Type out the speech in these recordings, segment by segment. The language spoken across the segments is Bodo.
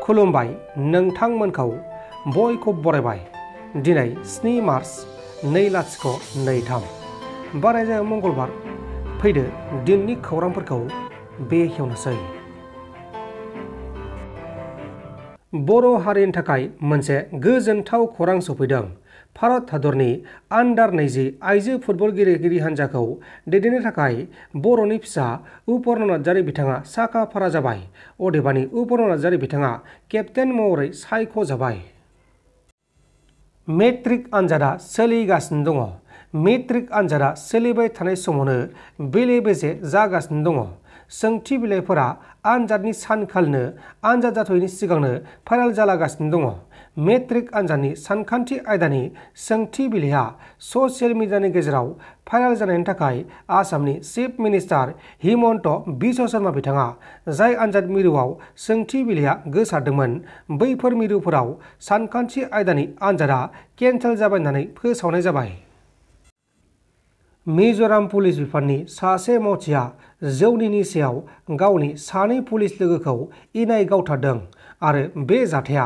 खुलुमबाय नोंथांमोनखौ बयखौ बरायबाय दिनै 7 मार्च 2023 बारायजा मंगलबार फैदो दिननि खौरांफोरखौ बेखेवनोसै। बर' हारिनि थाखाय मोनसे गोजोनथाव खौरां सफैदों। भारत हादरनि आन्डार 20 आइजो फुटबल गेलेगिरि हान्जाखौ दैदेननो थाखाय बर'नि फिसा उपर्न नार्जारी बिथाङा साखा फारा जाबाय। अदेबानि उपर्न नार्जारी बिथाङा केप्टेन महरै सायख'जाबाय। मेट्रिक आनजादा सोलिगासिनो दङ। मेट्रिक आनजादा सोलिबाय थानाय समावनो बेले बेजे जागासिनो दङ। सोंथि बिलाइफोरा आनजादनि सानखालिनो आनजाद जाथ'यैनि सिगांनो भाइरेल जालागासिनो दङ। मेट्रिक आनजादनि सानखान्थि आयदानि सोंथि बिलाइया ससियेल मिडियानि गेजेराव भाइरेल जानायनि थाखाय आसामनि चिफ मिनिस्टार हिमन्त बिश्व शर्मा बिथाङा जाय आनजाद मिरुआव सोंथि बिलाइया गोसारदोंमोन बैफोर मिरुफोराव सानखान्थि आयदानि आनजादा केन्सेल जाबाय होननानै फोसावनाय जाबाय। मिज'राम पुलिस बिफाननि सासे मावथिया जौनि निसायाव गावनि सानै पुलिस लोगोखौ इनाय गावथारदों आरो बे जाथाया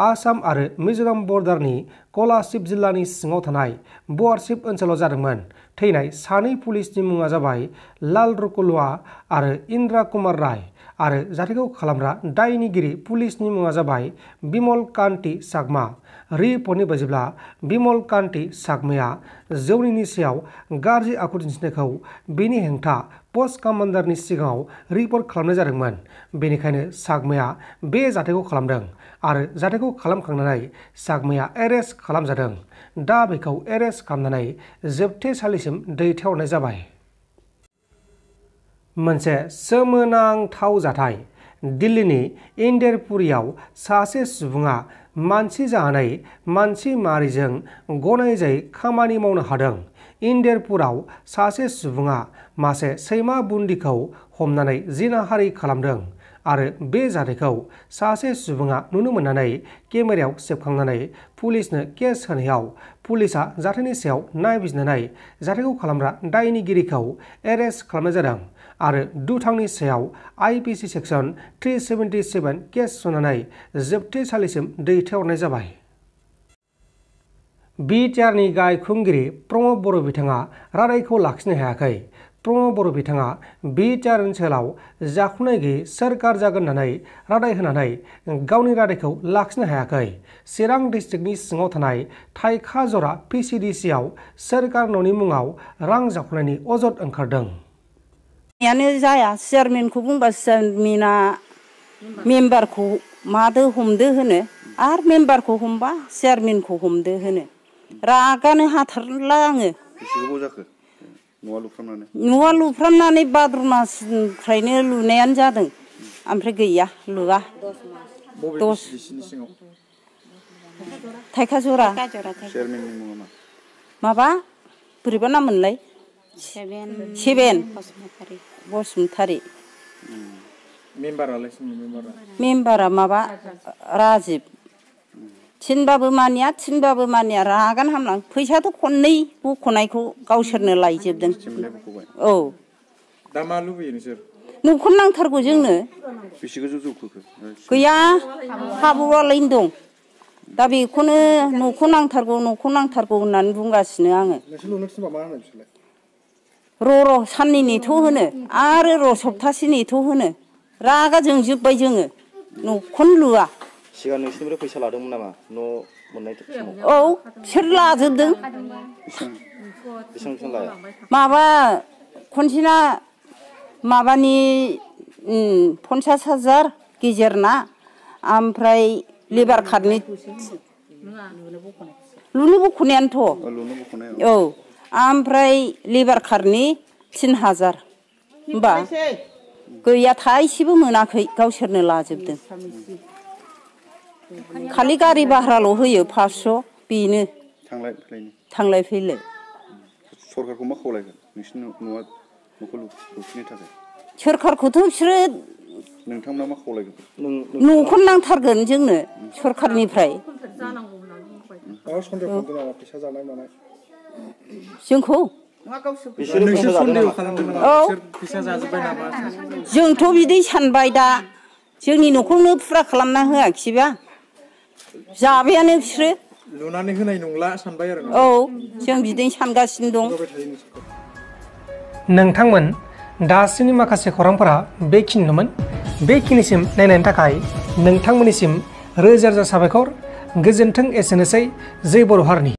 आसाम आरो मिज'राम बर्डारनि कलासिब जिल्लानि सिङाव थानाय बवारशिप ओनसोलाव जादोंमोन। थैनाय सानै पुलिसनि मुङा जाबाय लाल रुकुलवा आरो इन्द्रा कुमार राय आरो जाथायखौ खालामग्रा दायनिगिरि पुलिसनि मुङा जाबाय बिमल कान्ति सागमा। रिपर्टनि बायदिब्ला बिमल कान्ति सागमाया जौनि निसायाव गाज्रि आखु दिन्थिनायखौ बेनि हेंथा पस्ट कामान्डारनि सिगाङाव रिपर्ट खालामनाय जादोंमोन। बेनिखायनो सागमाया बे जाथायखौ खालामदों आरो जाथायखौ खालामखांनानै सागमाया एरेस्ट खालामजादों। दा बेखौ एरेस्ट खालामनानै जोबथेसालिसिम दैथायहरनाय जाबाय। मोनसे सोमोनांथाव जाथाय। दिल्लीनि इन्दिरपुरीयाव सासे सुबुङा मानसि जानानै मानसि माहारिजों गनायजायै खामानि मावनो हादों। इन्दिरपुराव सासे सुबुङा मासे सैमा बुन्दिखौ हमनानै जिनाहारि खालामदों आरो बे जाथायखौ सासे सुबुङा नुनो मोननानै केमेरायाव सेबखांनानै पुलिसनो केस होनायाव पुलिसआ जाथायनि सायाव नायबिजिरनानै जाथायखौ खालामग्रा दायनिगिरिखौ एरेस्ट खालामनाय जादों आरो दुथांनि सायाव IPC सेक्सन 377 केस सुनानै जोबथेसालिसिम दैथायहरनाय जाबाय। बिटिआरनि गाहाय खुंगिरि प्रमद बर' बिथाङा रादायखौ लाखिनो हायाखै। प्रमद बर' बिथाङा बिटिआर ओनसोलाव जाखुनाय गैयै सोरखार जागोन होननानै रादाय होनानै गावनि रादायखौ लाखिनो हायाखै। चिरां डिस्ट्रिक्टनि सिङाव थानाय थाइखाजरा PCDCआव सोरखार न'नि मुङाव रां जाखुनायनि अजद ओंखारदों। जाया चेयारमेनखौ बुंबा चेयारमेना मेम्बारखौ मादो हमदो होनो आरो मेम्बारखौ हमबा चेयारमेनखौ हमदो होनो रागानो हाथारला आङो। न'आ लुफ्रामनानै भाद्र मासनिफ्रायनो लुनायानो जादों ओमफ्राय गैया लुवा। थाइखाजरा माबा बोरैबा नाम मोनलाय सेबेन बसुमतारी। मेम्बारा माबा राजिब। थिनबाबो मानिया रागान हामलां। फैसाथ' खननै बख'नायखौ गावसोरनो लायजोबदों। औ दा मा लुबैयो नोंसोर? न'खौ नांथारगौ जोंनो। बेसे गोजौ जौखोखो? गैया हाबुआलायनो दं। दा बेखौनो न'खौ नांथारगौ होननानै बुंगासिनो आङो। र' साननै नेथ' होनो आरो र' सप्तासे नेथ' होनो रागा जोंजोब्बाय जोङो न'खौनो लुवा। सिगां नोंसिनिफ्राय फैसा लादोंमोन नामा न' मोननाय समाव? औ बिसोर लाजोबदों। बेसेबां लाया? माबा खनसेना माबानि 50,000 गेजेरना ओमफ्राय लेबार कार्डनि लुनो बख'नायानोथ'। औ ओमफ्राय लेबार कार्डनि 3,000 होमबा गैया थाइसेबो मोनाखै गावसोरनो लाजोबदों। खालि गारि भाराल' होयो 500 बेनो थांलाय फैलाय। सरकारखौ मा खावलायगोन नोंसिनि न'खौ लुफिननो थाखाय? सोरखारखौथ' बिसोरो नोंथांमोना मा खावलायगोन? न'खौनो नांथारगोन जोंनो सरखारनिफ्राय। जोंखौ औ जोंथ' बिदि सानबाय दा जोंनि न'खौनो फुरा खालामना होआखिसैबा जाबायानो बिसोरो लुनानै होनाय नंला सानबाय आरो औ जों बिदिनो सानगासिनो दं। नोंथांमोन दासिमनि माखासे खौरांफोरा बेखिनिनोमोन। बेखिनिसिम नायनायनि थाखाय नोंथांमोननिसिम रोजा रोजा साबायखर। गोजोन्थों। एसेनोसै जै बर' हारिनि।